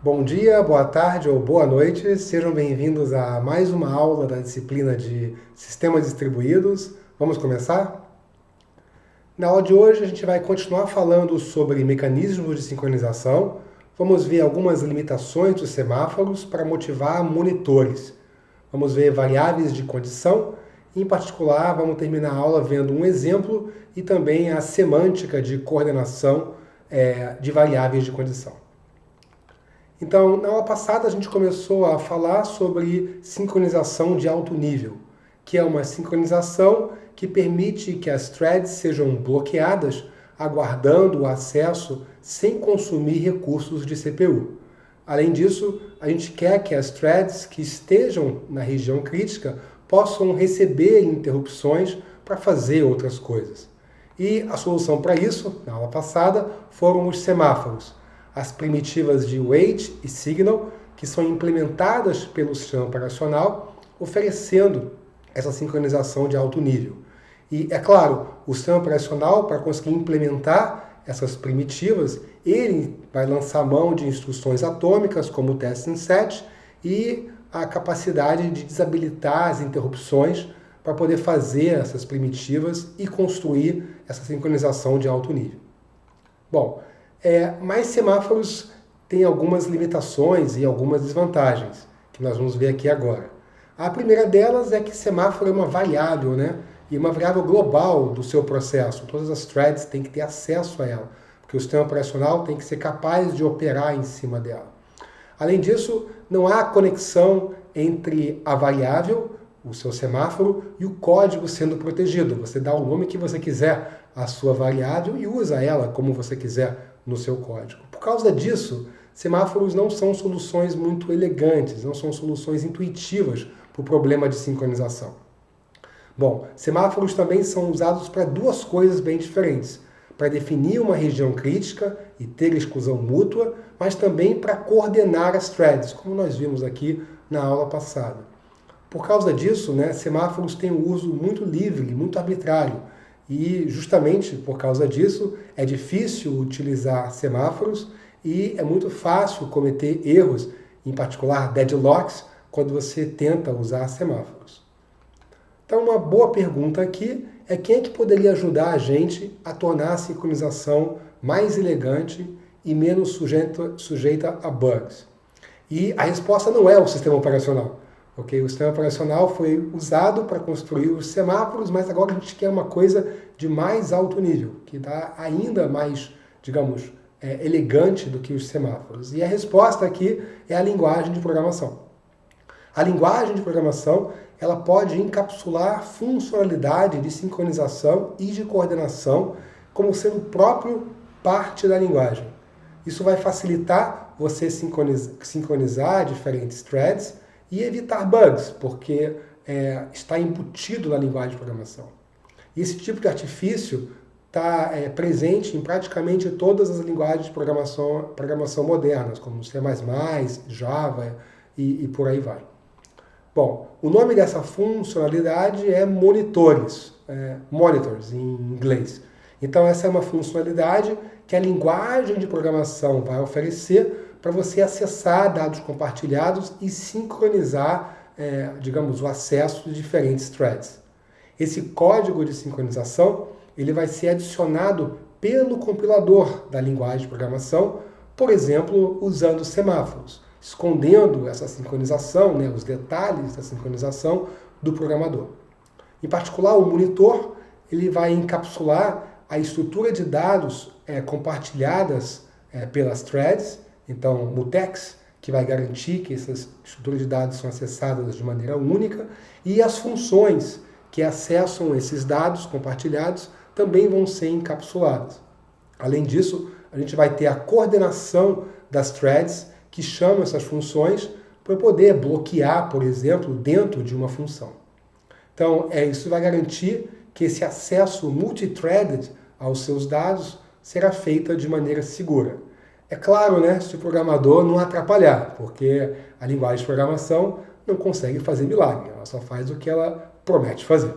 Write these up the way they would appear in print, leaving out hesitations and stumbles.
Bom dia, boa tarde ou boa noite, sejam bem-vindos a mais uma aula da disciplina de Sistemas Distribuídos. Vamos começar? Na aula de hoje a gente vai continuar falando sobre mecanismos de sincronização. Vamos ver algumas limitações dos semáforos para motivar monitores. Vamos ver variáveis de condição. Em particular, vamos terminar a aula vendo um exemplo e também a semântica de coordenação de variáveis de condição. Então, na aula passada a gente começou a falar sobre sincronização de alto nível, que é uma sincronização que permite que as threads sejam bloqueadas, aguardando o acesso sem consumir recursos de CPU. Além disso, a gente quer que as threads que estejam na região crítica possam receber interrupções para fazer outras coisas. E a solução para isso, na aula passada, foram os semáforos. As primitivas de wait e signal, que são implementadas pelo sistema operacional, oferecendo essa sincronização de alto nível. E, é claro, o sistema operacional, para conseguir implementar essas primitivas, ele vai lançar mão de instruções atômicas, como o test and set, e a capacidade de desabilitar as interrupções para poder fazer essas primitivas e construir essa sincronização de alto nível. Bom, mas semáforos têm algumas limitações e algumas desvantagens, que nós vamos ver aqui agora. A primeira delas é que semáforo é uma variável, né? E uma variável global do seu processo. Todas as threads têm que ter acesso a ela, porque o sistema operacional tem que ser capaz de operar em cima dela. Além disso, não há conexão entre a variável, o seu semáforo, e o código sendo protegido. Você dá o nome que você quiser à sua variável e usa ela como você quiser no seu código. Por causa disso, semáforos não são soluções muito elegantes, não são soluções intuitivas para o problema de sincronização. Bom, semáforos também são usados para duas coisas bem diferentes. Para definir uma região crítica e ter exclusão mútua, mas também para coordenar as threads, como nós vimos aqui na aula passada. Por causa disso, né, semáforos têm um uso muito livre, muito arbitrário. E justamente por causa disso é difícil utilizar semáforos e é muito fácil cometer erros, em particular deadlocks, quando você tenta usar semáforos. Então uma boa pergunta aqui é quem é que poderia ajudar a gente a tornar a sincronização mais elegante e menos sujeita a bugs. E a resposta não é o sistema operacional. Okay? O sistema operacional foi usado para construir os semáforos, mas agora a gente quer uma coisa de mais alto nível, que dá ainda mais, digamos, elegante do que os semáforos. E a resposta aqui é a linguagem de programação. A linguagem de programação ela pode encapsular funcionalidade de sincronização e de coordenação como sendo próprio parte da linguagem. Isso vai facilitar você sincronizar diferentes threads e evitar bugs, porque está embutido na linguagem de programação. E esse tipo de artifício está presente em praticamente todas as linguagens de programação modernas, como C++, Java e por aí vai. Bom, o nome dessa funcionalidade é monitores em inglês. Então essa é uma funcionalidade que a linguagem de programação vai oferecer para você acessar dados compartilhados e sincronizar, digamos, o acesso de diferentes threads. Esse código de sincronização ele vai ser adicionado pelo compilador da linguagem de programação, por exemplo, usando semáforos, escondendo essa sincronização, né, os detalhes da sincronização do programador. Em particular, o monitor ele vai encapsular a estrutura de dados compartilhadas pelas threads, então mutex, que vai garantir que essas estruturas de dados são acessadas de maneira única, e as funções que acessam esses dados compartilhados também vão ser encapsuladas. Além disso, a gente vai ter a coordenação das threads que chamam essas funções para poder bloquear, por exemplo, dentro de uma função. Então, isso vai garantir que esse acesso multithreaded aos seus dados será feito de maneira segura. É claro, né, se o programador não atrapalhar, porque a linguagem de programação não consegue fazer milagre, ela só faz o que ela promete fazer.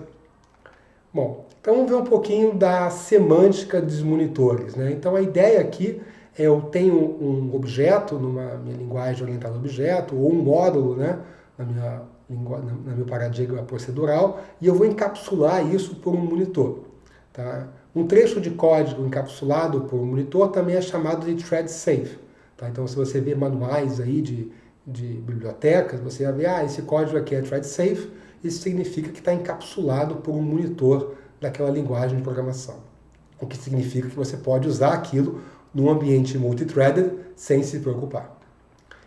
Bom, então vamos ver um pouquinho da semântica dos monitores, né? Então a ideia aqui eu tenho um objeto numa minha linguagem orientada a objeto, ou um módulo, né, no meu paradigma procedural, e eu vou encapsular isso por um monitor. Tá? Um trecho de código encapsulado por um monitor também é chamado de thread safe. Tá? Então, se você vê manuais aí de bibliotecas, você vai ver, esse código aqui é thread safe, isso significa que está encapsulado por um monitor daquela linguagem de programação. O que significa que você pode usar aquilo num ambiente multithreaded sem se preocupar.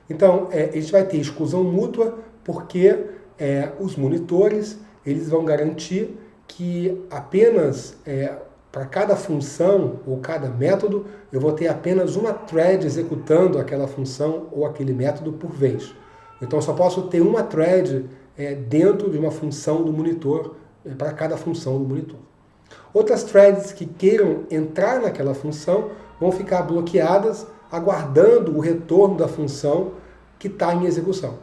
Então, a gente vai ter exclusão mútua porque os monitores eles vão garantir que apenas para cada função ou cada método eu vou ter apenas uma thread executando aquela função ou aquele método por vez. Então, eu só posso ter uma thread dentro de uma função do monitor para cada função do monitor. Outras threads que queiram entrar naquela função vão ficar bloqueadas, aguardando o retorno da função que está em execução.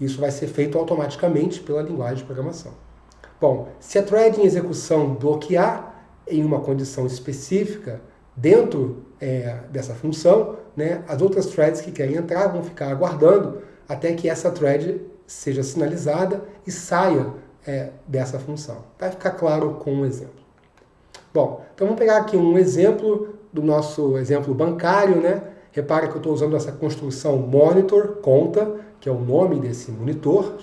Isso vai ser feito automaticamente pela linguagem de programação. Bom, se a thread em execução bloquear em uma condição específica dentro dessa função, né, as outras threads que querem entrar vão ficar aguardando até que essa thread seja sinalizada e saia dessa função. Vai ficar claro com um exemplo. Bom, então vamos pegar aqui um exemplo do nosso exemplo bancário, né? Repara que eu estou usando essa construção monitor, conta, que é o nome desse monitor,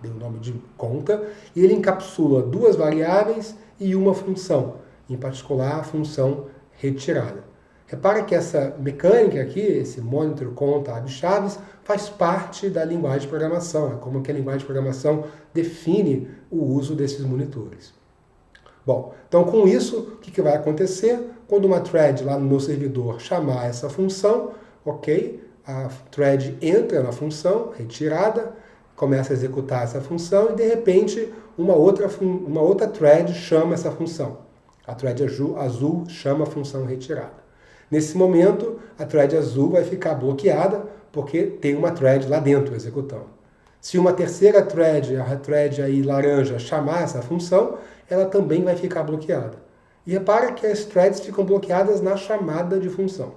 deu o nome de conta, e ele encapsula duas variáveis e uma função, em particular a função retirada. Repara que essa mecânica aqui, esse monitor, conta, abre chaves, faz parte da linguagem de programação, é como que a linguagem de programação define o uso desses monitores. Bom, então com isso, o que vai acontecer? Quando uma thread lá no meu servidor chamar essa função, ok, a thread entra na função retirada, começa a executar essa função e de repente uma outra thread chama essa função. A thread azul chama a função retirada. Nesse momento, a thread azul vai ficar bloqueada porque tem uma thread lá dentro executando. Se uma terceira thread, a thread aí laranja, chamar essa função, ela também vai ficar bloqueada. E repara que as threads ficam bloqueadas na chamada de função.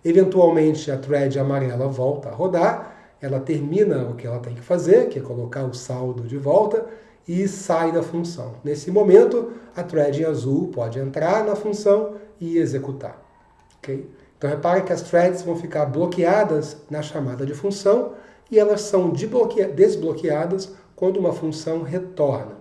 Eventualmente, a thread amarela volta a rodar, ela termina o que ela tem que fazer, que é colocar o saldo de volta, e sai da função. Nesse momento, a thread em azul pode entrar na função e executar. Okay? Então, repara que as threads vão ficar bloqueadas na chamada de função e elas são desbloqueadas quando uma função retorna.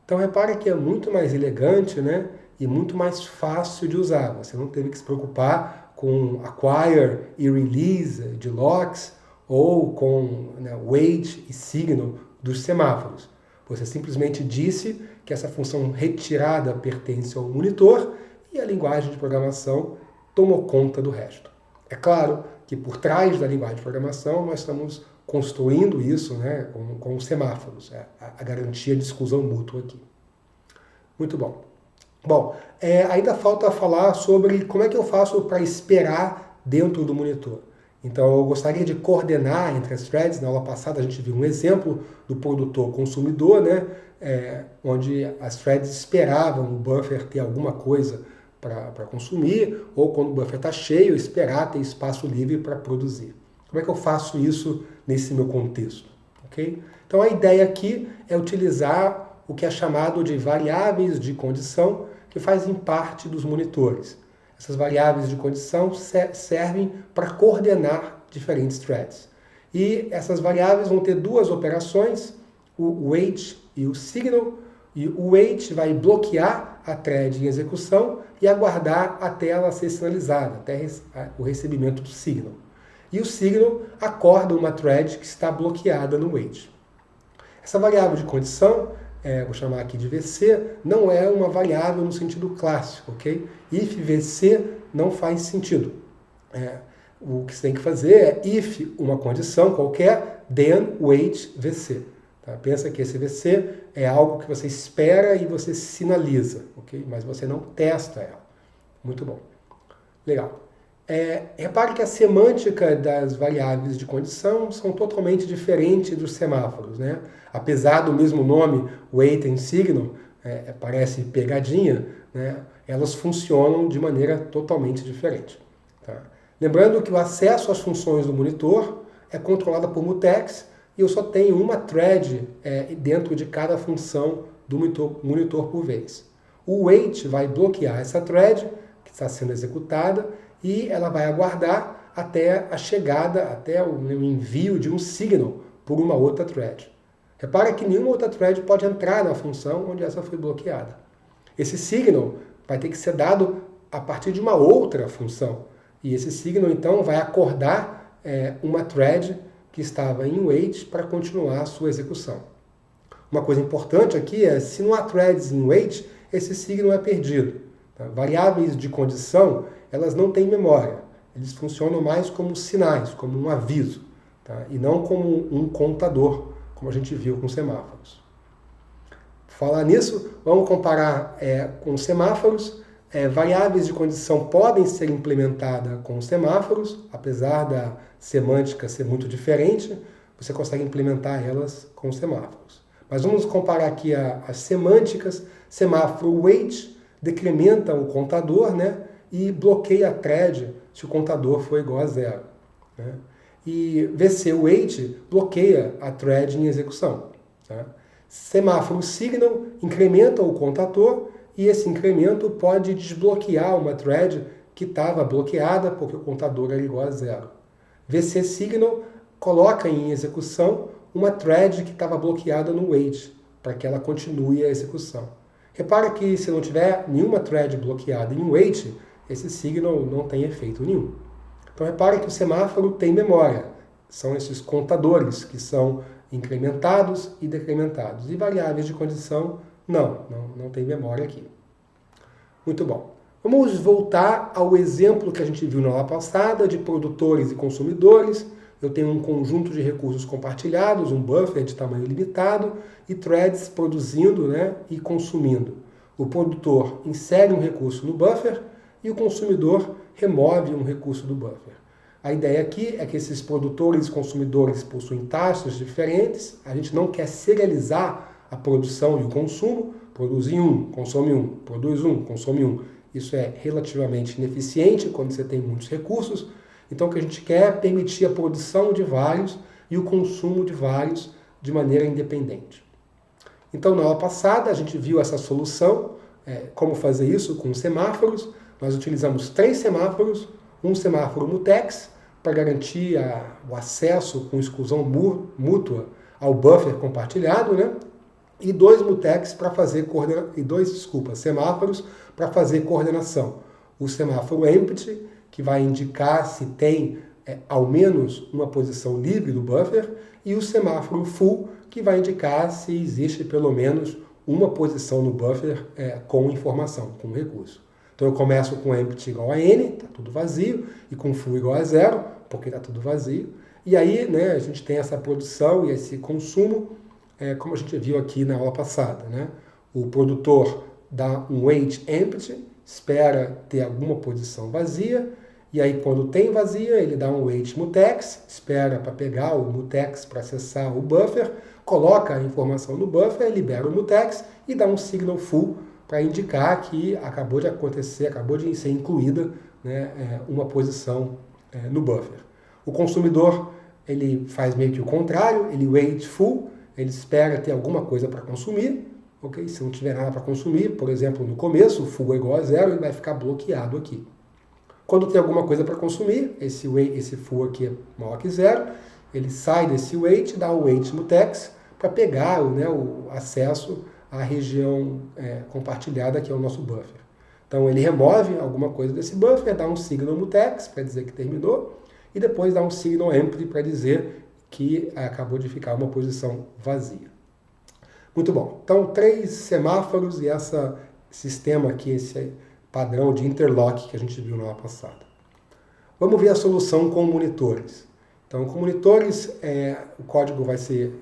Então, repara que é muito mais elegante, né? E muito mais fácil de usar. Você não teve que se preocupar com acquire e release de locks ou com wait e signal dos semáforos. Você simplesmente disse que essa função retirada pertence ao monitor e a linguagem de programação tomou conta do resto. É claro que por trás da linguagem de programação nós estamos construindo isso, né, com os semáforos, a garantia de exclusão mútua aqui. Muito bom. Bom, ainda falta falar sobre como é que eu faço para esperar dentro do monitor. Então eu gostaria de coordenar entre as threads. Na aula passada a gente viu um exemplo do produtor-consumidor, né, onde as threads esperavam o buffer ter alguma coisa para consumir, ou quando o buffer está cheio, esperar ter espaço livre para produzir. Como é que eu faço isso nesse meu contexto? Okay? Então a ideia aqui é utilizar o que é chamado de variáveis de condição, que fazem parte dos monitores. Essas variáveis de condição servem para coordenar diferentes threads. E essas variáveis vão ter duas operações, o wait e o signal. E o wait vai bloquear a thread em execução e aguardar até ela ser sinalizada, até o recebimento do signal. E o signal acorda uma thread que está bloqueada no wait. Essa variável de condição, vou chamar aqui de VC, não é uma variável no sentido clássico, ok? If VC não faz sentido. O que você tem que fazer é if uma condição qualquer, then wait VC. Tá? Pensa que esse VC é algo que você espera e você sinaliza, ok? Mas você não testa ela. Muito bom. Legal. Repare que a semântica das variáveis de condição são totalmente diferentes dos semáforos, né? Apesar do mesmo nome, wait and signal, parece pegadinha, né? Elas funcionam de maneira totalmente diferente. Tá? Lembrando que o acesso às funções do monitor é controlado por mutex e eu só tenho uma thread dentro de cada função do monitor por vez. O wait vai bloquear essa thread que está sendo executada e ela vai aguardar até a chegada, até o envio de um signal por uma outra thread. Repara que nenhuma outra thread pode entrar na função onde essa foi bloqueada. Esse signal vai ter que ser dado a partir de uma outra função. E esse signal, então, vai acordar uma thread que estava em wait para continuar a sua execução. Uma coisa importante aqui é, se não há threads em wait, esse signal é perdido. Tá? Variáveis de condição, elas não têm memória. Eles funcionam mais como sinais, como um aviso, tá? E não como um contador, como a gente viu com semáforos. Falar nisso, vamos comparar com semáforos. Variáveis de condição podem ser implementadas com semáforos, apesar da semântica ser muito diferente, você consegue implementar elas com semáforos. Mas vamos comparar aqui as semânticas. Semáforo wait decrementa o contador, né, e bloqueia a thread se o contador for igual a 0. Né? E VC wait bloqueia a thread em execução. Tá? Semáforo signal incrementa o contador e esse incremento pode desbloquear uma thread que estava bloqueada porque o contador era igual a 0. VC signal coloca em execução uma thread que estava bloqueada no wait, para que ela continue a execução. Repara que se não tiver nenhuma thread bloqueada em wait, esse signal não tem efeito nenhum. Então repara que o semáforo tem memória. São esses contadores que são incrementados e decrementados. E variáveis de condição, não tem memória aqui. Muito bom. Vamos voltar ao exemplo que a gente viu na aula passada de produtores e consumidores. Eu tenho um conjunto de recursos compartilhados, um buffer de tamanho limitado e threads produzindo, né, e consumindo. O produtor insere um recurso no buffer e o consumidor remove um recurso do buffer. A ideia aqui é que esses produtores e consumidores possuem taxas diferentes, a gente não quer serializar a produção e o consumo, produz um, consome um, produz um, consome um. Isso é relativamente ineficiente quando você tem muitos recursos, então o que a gente quer é permitir a produção de vários e o consumo de vários de maneira independente. Então na aula passada a gente viu essa solução, como fazer isso com semáforos. Nós utilizamos 3 semáforos, um semáforo mutex para garantir o acesso com exclusão mútua ao buffer compartilhado, né? E 2 mutex para fazer semáforos para fazer coordenação. O semáforo empty, que vai indicar se tem ao menos uma posição livre do buffer, e o semáforo full, que vai indicar se existe pelo menos uma posição no buffer com informação, com recurso. Então eu começo com empty igual a n, está tudo vazio, e com full igual a 0, porque está tudo vazio. E aí, né, a gente tem essa produção e esse consumo, como a gente viu aqui na aula passada. Né? O produtor dá um wait empty, espera ter alguma posição vazia, e aí quando tem vazia, ele dá um wait mutex, espera para pegar o mutex para acessar o buffer, coloca a informação no buffer, libera o mutex e dá um signal full para indicar que acabou de acontecer, acabou de ser incluída, né, uma posição no buffer. O consumidor ele faz meio que o contrário, ele wait full, ele espera ter alguma coisa para consumir, ok? Se não tiver nada para consumir, por exemplo, no começo, o full é igual a 0, ele vai ficar bloqueado aqui. Quando tem alguma coisa para consumir, esse full aqui é maior que 0, ele sai desse wait, dá o wait mutex para pegar o acesso à região compartilhada que é o nosso buffer. Então ele remove alguma coisa desse buffer, dá um signal mutex para dizer que terminou, e depois dá um signal empty para dizer que acabou de ficar uma posição vazia. Muito bom. Então 3 semáforos e esse sistema aqui, esse padrão de interlock que a gente viu na aula passada. Vamos ver a solução com monitores. Então, com monitores, o código vai ser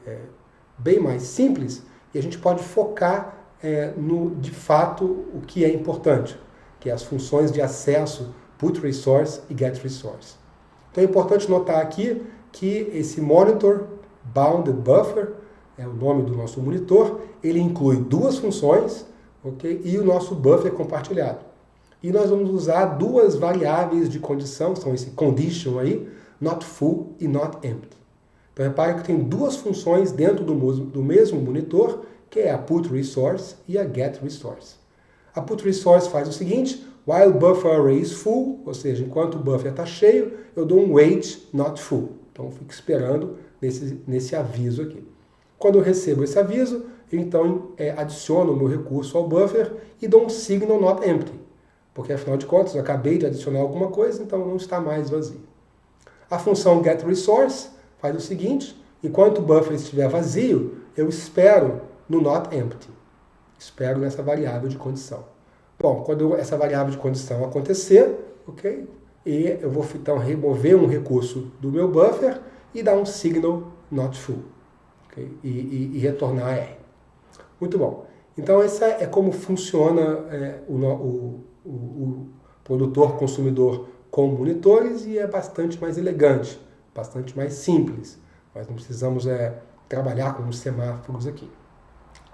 bem mais simples e a gente pode focar de fato, o que é importante, que é as funções de acesso put resource e get resource. Então, é importante notar aqui que esse monitor bounded buffer, é o nome do nosso monitor, ele inclui 2 funções, ok? E o nosso buffer compartilhado. e nós vamos usar duas variáveis de condição, são esse condition aí, not full e not empty. Então repare que tem duas funções dentro do mesmo monitor, que é a put resource e a get resource. A put resource faz o seguinte: while buffer array is full, ou seja, enquanto o buffer está cheio, eu dou um wait not full. Então eu fico esperando nesse aviso aqui. Quando eu recebo esse aviso, eu então adiciono o meu recurso ao buffer e dou um signal not empty. Porque afinal de contas eu acabei de adicionar alguma coisa, então não está mais vazio. A função getResource faz o seguinte: enquanto o buffer estiver vazio, eu espero no not empty. Espero nessa variável de condição. Bom, quando essa variável de condição acontecer, ok? E eu vou então remover um recurso do meu buffer e dar um signal not full. Okay? E retornar R. Muito bom. Então essa é como funciona o produtor consumidor com monitores, e é bastante mais elegante, bastante mais simples. Nós não precisamos trabalhar com os semáforos aqui.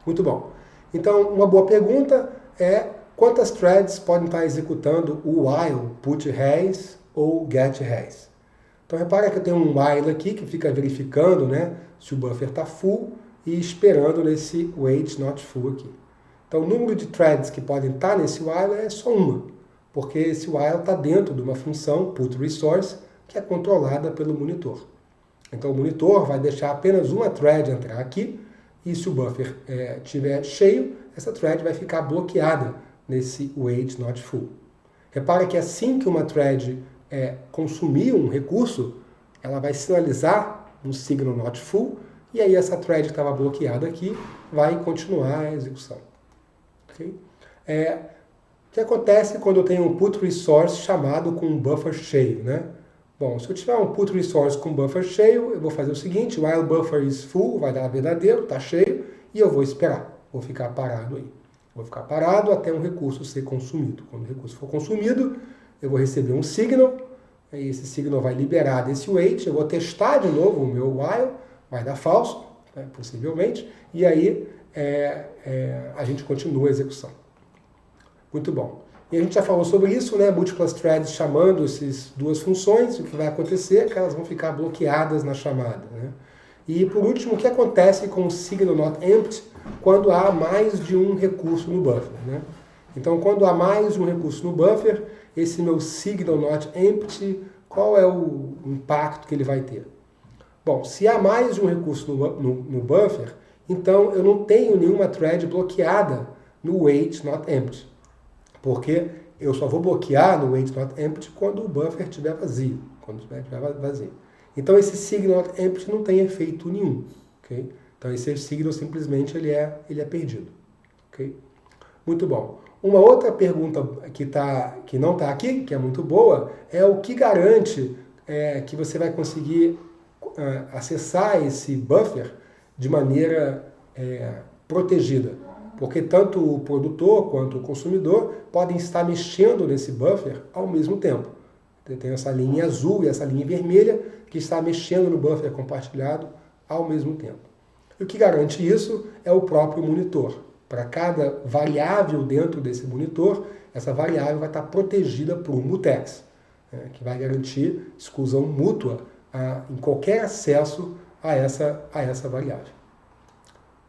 Muito bom. Então, uma boa pergunta é: quantas threads podem estar executando o while put has ou get has? Então, repara que eu tenho um while aqui que fica verificando, né, se o buffer está full e esperando nesse wait not full aqui. Então, o número de threads que podem estar nesse while é só uma, porque esse while está dentro de uma função put resource que é controlada pelo monitor. Então, o monitor vai deixar apenas uma thread entrar aqui, e se o buffer estiver cheio, essa thread vai ficar bloqueada nesse wait not full. Repara que assim que uma thread consumir um recurso, ela vai sinalizar um signal not full, e aí essa thread que estava bloqueada aqui vai continuar a execução. Okay? O que acontece quando eu tenho um put resource chamado com um buffer cheio, né? Bom, se eu tiver um put resource com buffer cheio, eu vou fazer o seguinte: while buffer is full, vai dar verdadeiro, está cheio, e eu vou esperar, vou ficar parado aí. Vou ficar parado até um recurso ser consumido. Quando o recurso for consumido, eu vou receber um signal, e esse signal vai liberar desse wait, eu vou testar de novo o meu while, vai dar falso, né, possivelmente, e aí a gente continua a execução. Muito bom. E a gente já falou sobre isso, né? Múltiplas threads chamando essas duas funções, o que vai acontecer é que elas vão ficar bloqueadas na chamada, né? E por último, o que acontece com o signal not empty quando há mais de um recurso no buffer, né? Então, quando há mais de um recurso no buffer, esse meu signal not empty, qual é o impacto que ele vai ter? Bom, se há mais de um recurso no buffer, então eu não tenho nenhuma thread bloqueada no wait not empty. Porque eu só vou bloquear no wait not empty quando o buffer estiver vazio. Então esse signal not empty não tem efeito nenhum. Okay? Então esse signal simplesmente ele é perdido. Okay? Muito bom. Uma outra pergunta que não está aqui, que é muito boa, é o que garante que você vai conseguir acessar esse buffer de maneira protegida. Porque tanto o produtor quanto o consumidor podem estar mexendo nesse buffer ao mesmo tempo. Tem essa linha azul e essa linha vermelha que está mexendo no buffer compartilhado ao mesmo tempo. E o que garante isso é o próprio monitor. Para cada variável dentro desse monitor, essa variável vai estar protegida por um mutex, que vai garantir exclusão mútua em qualquer acesso a essa variável.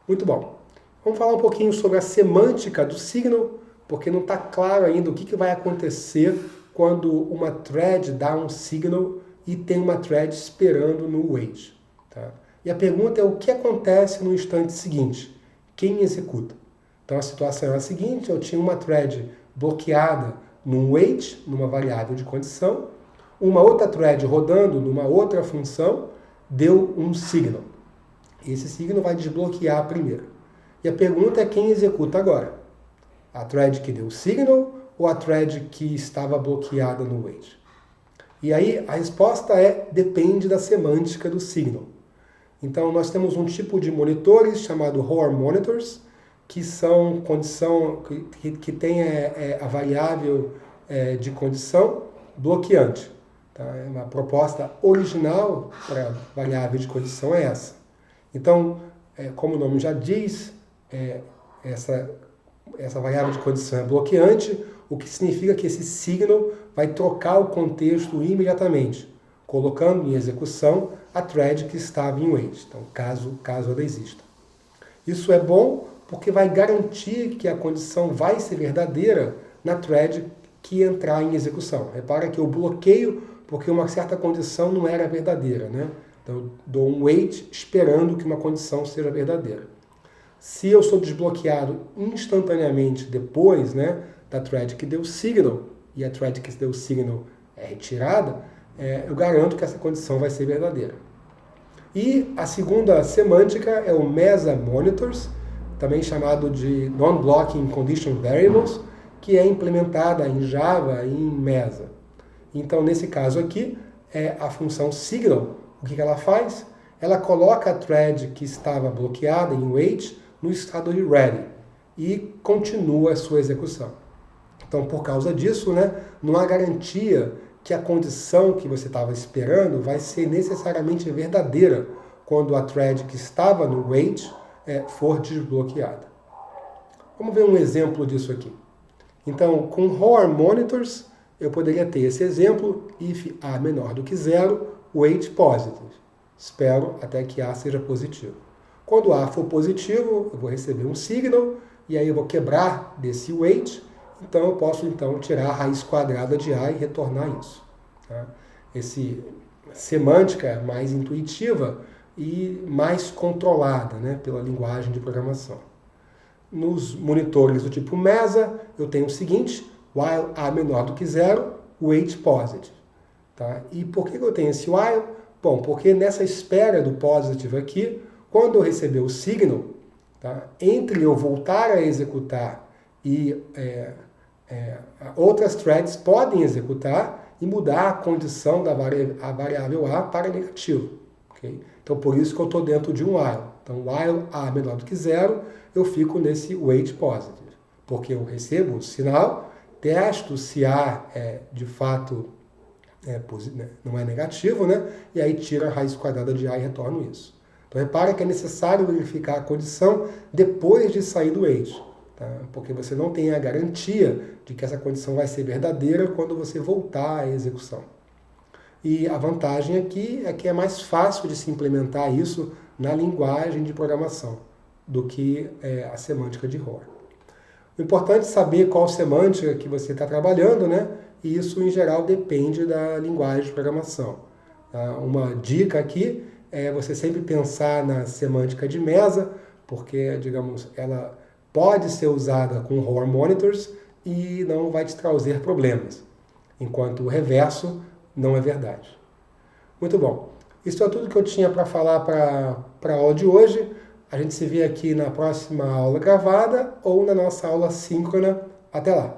Muito bom. Vamos falar um pouquinho sobre a semântica do signal, porque não está claro ainda o que vai acontecer quando uma thread dá um signal e tem uma thread esperando no wait. Tá? E a pergunta é: o que acontece no instante seguinte? Quem executa? Então a situação é a seguinte: eu tinha uma thread bloqueada num wait, numa variável de condição, uma outra thread rodando numa outra função, deu um signal. Esse signal vai desbloquear a primeira. E a pergunta é: quem executa agora? A thread que deu o signal ou a thread que estava bloqueada no wait? E aí a resposta depende da semântica do signal. Então nós temos um tipo de monitores chamado Hoare Monitors, que são condição que tem a variável de condição bloqueante. Tá? Uma proposta original para variável de condição é essa. Então, como o nome já diz, essa variável de condição é bloqueante, o que significa que esse signal vai trocar o contexto imediatamente, colocando em execução a thread que estava em wait, então caso ela exista. Isso é bom porque vai garantir que a condição vai ser verdadeira na thread que entrar em execução. Repara que eu bloqueio porque uma certa condição não era verdadeira, né? Então eu dou um wait esperando que uma condição seja verdadeira. Se eu sou desbloqueado instantaneamente depois, né, da thread que deu signal, e a thread que deu signal é retirada, eu garanto que essa condição vai ser verdadeira. E a segunda semântica é o Mesa Monitors, também chamado de Non-Blocking Condition Variables, que é implementada em Java e em Mesa. Então, nesse caso aqui, a função signal, o que ela faz? Ela coloca a thread que estava bloqueada em wait no estado de ready e continua a sua execução. Então, por causa disso, né, não há garantia que a condição que você estava esperando vai ser necessariamente verdadeira quando a thread que estava no wait for desbloqueada. Vamos ver um exemplo disso aqui. Então, com Horn Monitors, eu poderia ter esse exemplo, if A menor do que 0, wait positive. Espero até que A seja positivo. Quando A for positivo, eu vou receber um signal, e aí eu vou quebrar desse wait, então eu posso tirar a raiz quadrada de A e retornar isso. Tá? Essa semântica é mais intuitiva e mais controlada, né, pela linguagem de programação. Nos monitores do tipo Mesa, eu tenho o seguinte, while A menor do que 0, wait positive. Tá? E por que eu tenho esse while? Bom, porque nessa espera do positive aqui, quando eu receber o signal, tá, entre eu voltar a executar e outras threads podem executar e mudar a condição da variável A para negativo. Okay? Então, por isso que eu estou dentro de um while. Então, while A menor do que 0, eu fico nesse wait positive. Porque eu recebo o sinal, testo se A de fato não é negativo, né? E aí tiro a raiz quadrada de A e retorno isso. Então, repara que é necessário verificar a condição depois de sair do wait. Tá? Porque você não tem a garantia de que essa condição vai ser verdadeira quando você voltar à execução. E a vantagem aqui é que é mais fácil de se implementar isso na linguagem de programação do que a semântica de Horn. O importante é saber qual semântica que você está trabalhando, né? E isso, em geral, depende da linguagem de programação. Tá? Uma dica aqui é você sempre pensar na semântica de Mesa, porque, digamos, ela pode ser usada com Horn Monitors e não vai te trazer problemas, enquanto o reverso não é verdade. Muito bom. Isso é tudo que eu tinha para falar para a aula de hoje. A gente se vê aqui na próxima aula gravada ou na nossa aula síncrona. Até lá!